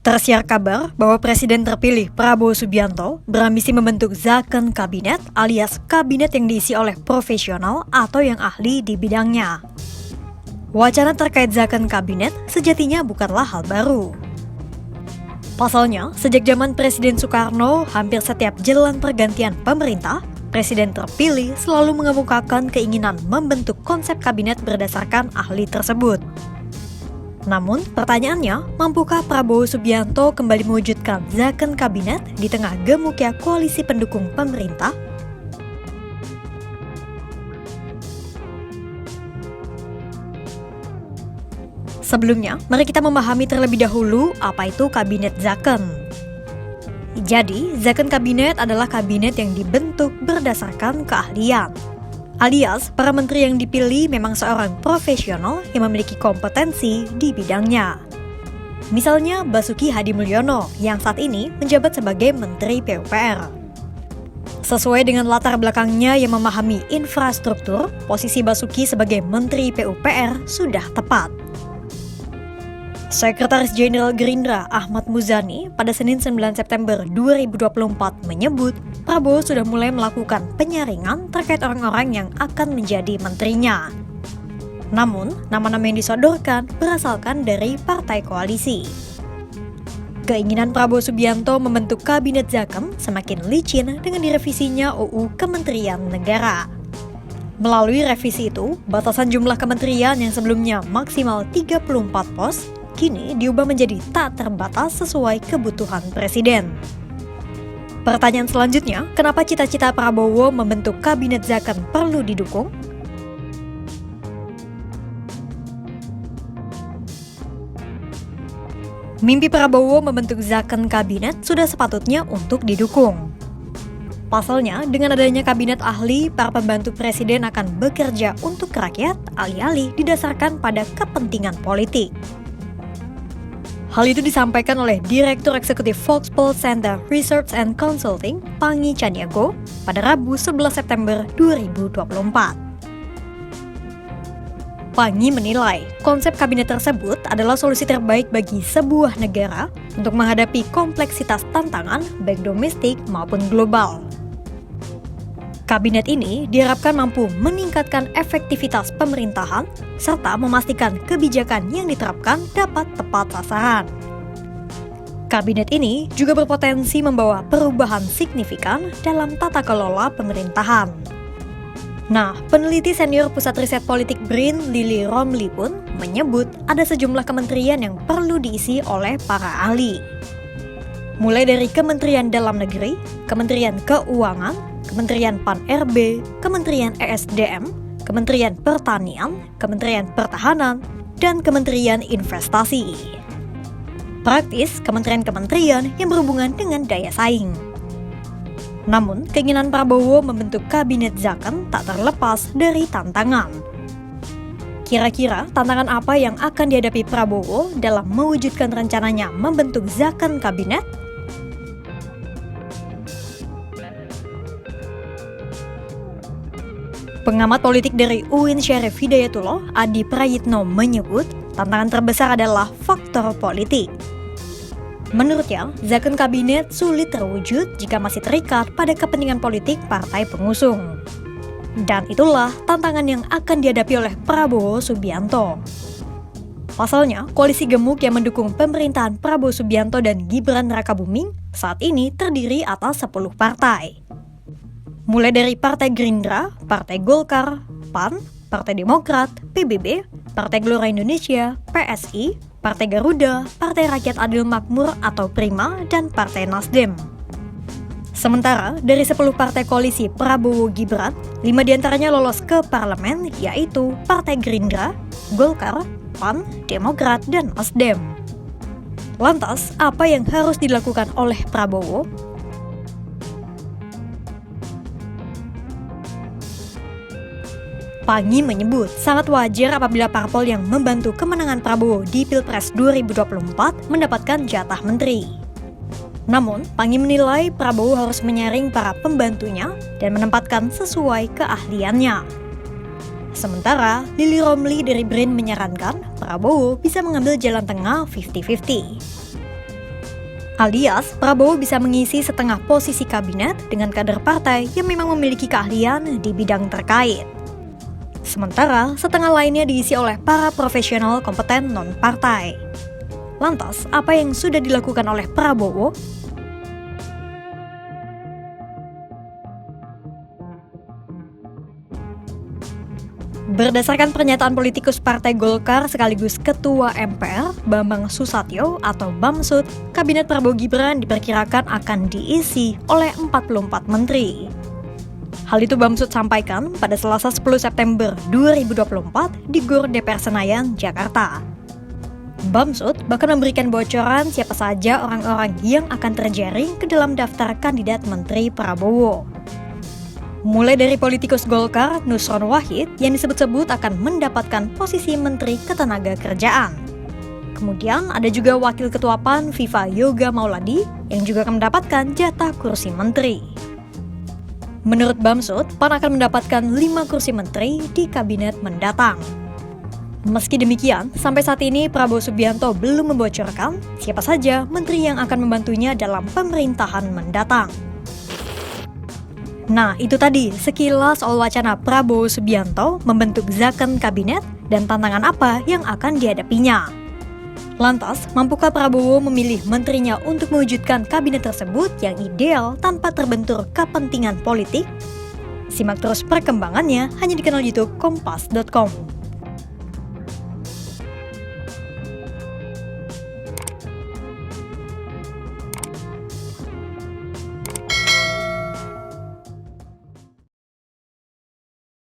Tersiar kabar bahwa Presiden terpilih Prabowo Subianto berambisi membentuk Zakon Kabinet alias kabinet yang diisi oleh profesional atau yang ahli di bidangnya. Wacana terkait Zakon Kabinet sejatinya bukanlah hal baru. Pasalnya, sejak zaman Presiden Soekarno, hampir setiap jelang pergantian pemerintah, Presiden terpilih selalu mengemukakan keinginan membentuk konsep kabinet berdasarkan ahli tersebut. Namun, pertanyaannya, mampukah Prabowo Subianto kembali mewujudkan Zakon Kabinet di tengah gemuknya koalisi pendukung pemerintah? Sebelumnya, mari kita memahami terlebih dahulu apa itu Kabinet Zakon. Jadi, Zakon Kabinet adalah kabinet yang dibentuk berdasarkan keahlian. Alias, para menteri yang dipilih memang seorang profesional yang memiliki kompetensi di bidangnya. Misalnya Basuki Hadimulyono yang saat ini menjabat sebagai Menteri PUPR. Sesuai dengan latar belakangnya yang memahami infrastruktur, posisi Basuki sebagai Menteri PUPR sudah tepat. Sekretaris Jenderal Gerindra Ahmad Muzani pada Senin 9 September 2024 menyebut Prabowo sudah mulai melakukan penyaringan terkait orang-orang yang akan menjadi menterinya. Namun, nama-nama yang disodorkan berasalkan dari partai koalisi. Keinginan Prabowo Subianto membentuk Kabinet Zakon semakin licin dengan direvisinya UU Kementerian Negara. Melalui revisi itu, batasan jumlah kementerian yang sebelumnya maksimal 34 pos kini diubah menjadi tak terbatas sesuai kebutuhan Presiden. Pertanyaan selanjutnya, kenapa cita-cita Prabowo membentuk Kabinet Zakon perlu didukung? Mimpi Prabowo membentuk Zakon Kabinet sudah sepatutnya untuk didukung. Pasalnya, dengan adanya kabinet ahli, para pembantu presiden akan bekerja untuk rakyat, alih-alih didasarkan pada kepentingan politik. Hal itu disampaikan oleh Direktur Eksekutif Foxpol Center Research and Consulting, Pangi Caniago, pada Rabu 11 September 2024. Pangi menilai, konsep kabinet tersebut adalah solusi terbaik bagi sebuah negara untuk menghadapi kompleksitas tantangan baik domestik maupun global. Kabinet ini diharapkan mampu meningkatkan efektivitas pemerintahan serta memastikan kebijakan yang diterapkan dapat tepat sasaran. Kabinet ini juga berpotensi membawa perubahan signifikan dalam tata kelola pemerintahan. Nah, peneliti senior Pusat Riset Politik BRIN, Lili Romli pun menyebut ada sejumlah kementerian yang perlu diisi oleh para ahli. Mulai dari Kementerian Dalam Negeri, Kementerian Keuangan, Kementerian Pan-RB, Kementerian ESDM, Kementerian Pertanian, Kementerian Pertahanan, dan Kementerian Investasi. Praktis, kementerian-kementerian yang berhubungan dengan daya saing. Namun, keinginan Prabowo membentuk Kabinet Zakon tak terlepas dari tantangan. Kira-kira tantangan apa yang akan dihadapi Prabowo dalam mewujudkan rencananya membentuk Zakon Kabinet? Pengamat politik dari UIN Syarif Hidayatullah, Adi Prayitno menyebut tantangan terbesar adalah faktor politik. Menurutnya, Zakon Kabinet sulit terwujud jika masih terikat pada kepentingan politik partai pengusung. Dan itulah tantangan yang akan dihadapi oleh Prabowo Subianto. Pasalnya, koalisi gemuk yang mendukung pemerintahan Prabowo Subianto dan Gibran Rakabuming saat ini terdiri atas 10 partai. Mulai dari Partai Gerindra, Partai Golkar, PAN, Partai Demokrat, PBB, Partai Gelora Indonesia, PSI, Partai Garuda, Partai Rakyat Adil Makmur atau Prima, dan Partai Nasdem. Sementara, dari 10 partai koalisi Prabowo Gibran, 5 diantaranya lolos ke parlemen, yaitu Partai Gerindra, Golkar, PAN, Demokrat, dan Nasdem. Lantas, apa yang harus dilakukan oleh Prabowo? Pangi menyebut sangat wajar apabila parpol yang membantu kemenangan Prabowo di Pilpres 2024 mendapatkan jatah menteri. Namun, Pangi menilai Prabowo harus menyaring para pembantunya dan menempatkan sesuai keahliannya. Sementara, Lili Romli dari BRIN menyarankan Prabowo bisa mengambil jalan tengah 50-50. Alias, Prabowo bisa mengisi setengah posisi kabinet dengan kader partai yang memang memiliki keahlian di bidang terkait. Sementara, setengah lainnya diisi oleh para profesional kompeten non-partai. Lantas, apa yang sudah dilakukan oleh Prabowo? Berdasarkan pernyataan politikus Partai Golkar sekaligus Ketua MPR, Bambang Susatyo atau Bamsud, Kabinet Prabowo Gibran diperkirakan akan diisi oleh 44 menteri. Hal itu Bamsud sampaikan pada Selasa 10 September 2024 di GOR DPR Senayan, Jakarta. Bamsud bahkan memberikan bocoran siapa saja orang-orang yang akan terjaring ke dalam daftar kandidat Menteri Prabowo. Mulai dari politikus Golkar, Nusron Wahid, yang disebut-sebut akan mendapatkan posisi Menteri Ketenagakerjaan. Kemudian ada juga Wakil Ketua PAN Viva Yoga Mauladi, yang juga akan mendapatkan jatah kursi menteri. Menurut Bamsud, PAN akan mendapatkan 5 kursi menteri di kabinet mendatang. Meski demikian, sampai saat ini Prabowo Subianto belum membocorkan siapa saja menteri yang akan membantunya dalam pemerintahan mendatang. Nah, itu tadi sekilas soal wacana Prabowo Subianto membentuk zakon kabinet dan tantangan apa yang akan dihadapinya. Lantas, mampukah Prabowo memilih menterinya untuk mewujudkan kabinet tersebut yang ideal tanpa terbentur kepentingan politik? Simak terus perkembangannya hanya di kanal YouTube Kompas.com.